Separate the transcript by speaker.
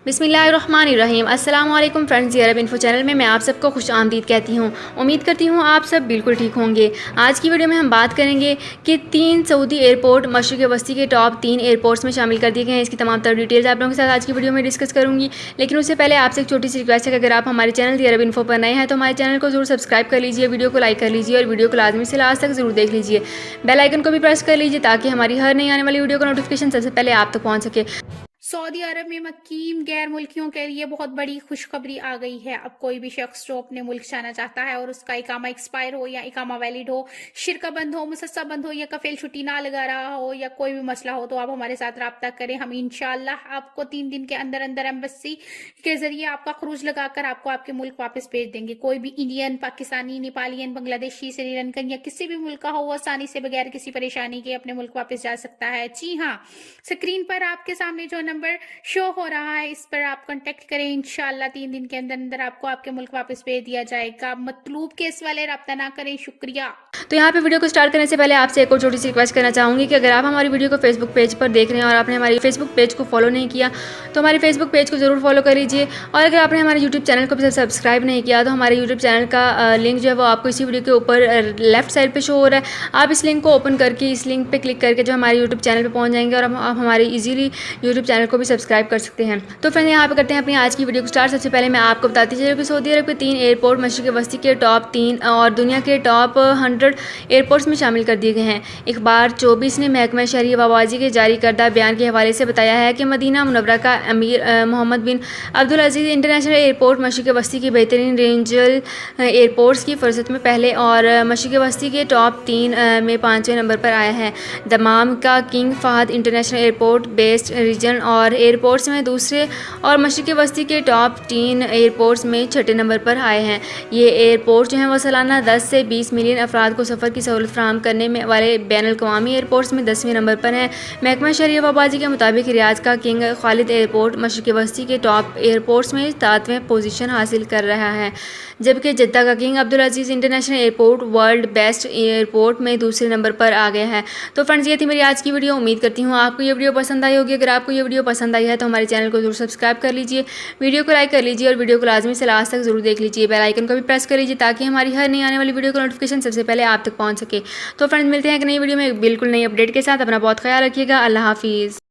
Speaker 1: बिस्मिल्लाहिर्रहमानिर्रहीम। अस्सलाम वालेकुम फ्रेंड्स, अरब इन्फो चैनल में मैं आप सबको खुश आमदीद कहती हूँ। उम्मीद करती हूँ आप सब बिल्कुल ठीक होंगे। आज की वीडियो में हम बात करेंगे कि 3 सऊदी एयरपोर्ट मशरिक़ वस्ती के टॉप 3 एयरपोर्ट्स में शामिल कर दिए गए हैं। इसकी तमाम तर डिटेल्स आप लोगों के साथ आज की वीडियो में डिस्कस करूँगी। लेकिन उससे पहले आपसे एक छोटी सी रिक्वेस्ट है कि अगर आप हमारे चैनल अरब इन्फो पर नए हैं तो हमारे चैनल को जरूर सब्सक्राइब कर लीजिए, वीडियो को लाइक कर लीजिए और वीडियो को लाजमी से लास्ट तक जरूर देख लीजिए। बेल आइकन को भी प्रेस कर लीजिए ताकि हमारी हर नई आने वाली वीडियो का नोटिफिकेशन सबसे पहले आप तक पहुँच सके।
Speaker 2: सऊदी अरब में मकीम गैर मुल्कियों के लिए बहुत बड़ी खुशखबरी आ गई है। अब कोई भी शख्स जो अपने मुल्क जाना चाहता है और उसका इकामा एक्सपायर हो या इकामा वैलिड हो, शिरका बंद हो, मुसस्सा बंद हो या कफील छुट्टी ना लगा रहा हो या कोई भी मसला हो तो आप हमारे साथ रब्ता करें। हम इंशाल्लाह आपको 3 दिन के अंदर अंदर एम्बेसी के जरिए आपका खरूज लगाकर आपको आपके मुल्क वापस भेज देंगे। कोई भी इंडियन, पाकिस्तानी, नेपालियन, बांग्लादेशी, श्रीलंकन या किसी भी मुल्क का हो वो आसानी से बगैर किसी परेशानी के अपने मुल्क वापस जा सकता है। जी हाँ, स्क्रीन पर आपके सामने जो नंबर शो हो रहा है इस पर आप कांटेक्ट करें। इंशाल्लाह 3 दिन के अंदर अंदर आपको आपके मुल्क वापस भेज दिया जाएगा। मतलूब केस वाले रब्ता ना करें। शुक्रिया।
Speaker 1: तो यहाँ पे वीडियो को स्टार्ट करने से पहले आपसे एक और छोटी सी रिक्वेस्ट करना चाहूँगी कि अगर आप हमारी वीडियो को फेसबुक पेज पर देख रहे हैं और आपने हमारी फेसबुक पेज को फॉलो नहीं किया तो हमारे फेसबुक पेज को ज़रूर फॉलो कर लीजिए। और अगर आपने हमारे यूट्यूब चैनल को भी सब्सक्राइब नहीं किया तो हमारे यूट्यूब चैनल का लिंक जो है वो आपको इसी वीडियो के ऊपर लेफ्ट साइड पर शो हो रहा है। आप इस लिंक को ओपन करके इस लिंक पर क्लिक करके जो हमारे यूट्यूब चैनल पर पहुँच जाएंगे और आप हमारे ईजीली यूट्यूब चैनल को भी सब्सक्राइब कर सकते हैं। तो फ्रेंड यहाँ पे करते हैं अपनी आज की वीडियो को स्टार्ट। सबसे पहले मैं आपको बताती चलूँ कि सऊदी अरब के 3 एयरपोर्ट मशरिक़ वस्ती के टॉप 3 और दुनिया के टॉप 100 एयरपोर्ट्स में शामिल कर दिए गए हैं। अखबार 24 ने महकमा शहरी हवाबाजी के जारी करदा बयान के हवाले से बताया है कि मदीना मुनव्वरा का अमीर मोहम्मद बिन अब्दुल अजीज़ इंटरनेशनल एयरपोर्ट मशरिक़ वस्ती की बेहतरीन रेंजल एयरपोर्ट्स की फहरिस्त में पहले और मशरिक़ वस्ती के टॉप 3 में 5वें नंबर पर आया है। दमाम का King Fahd International Airport best region और एयरपोर्ट्स में दूसरे और मशरिक़ वस्ती के टॉप 3 एयरपोर्ट्स में 6ठे नंबर पर आए हैं। ये एयरपोर्ट जो हैं वो सालाना 10 से 20 मिलियन अफराद को सफ़र की सहूलत फराहम करने में वाले बैनुल-अक़वामी एयरपोर्ट्स में 10वें नंबर पर हैं। महकमा शहरी हवाबाजी के मुताबिक रियाद का किंग खालिद एयरपोर्ट मशरिक़ वस्ती के टॉप एयरपोर्ट्स में 7वें पोजीशन हासिल कर रहा है, जबकि जद्दा का किंग अब्दुल अजीज़ international airport world best airport में दूसरे नंबर पर आ गया है। तो फ्रेंड्स ये थी मेरी आज की वीडियो। उम्मीद करती हूँ आपको ये वीडियो पसंद आई होगी। अगर आपको ये वीडियो पसंद आई है तो हमारे चैनल को जरूर सब्सक्राइब कर लीजिए, वीडियो को लाइक कर लीजिए और वीडियो को लाजमी से लास्ट तक जरूर देख लीजिए। बेल आइकन को भी प्रेस कर लीजिए ताकि हमारी हर नई आने वाली वीडियो का नोटिफिकेशन सबसे पहले आप तक पहुंच सके। तो फ्रेंड्स मिलते हैं एक नई वीडियो में बिल्कुल नई अपडेट के साथ। अपना बहुत ख्याल रखिएगा। अल्लाह हाफिज़।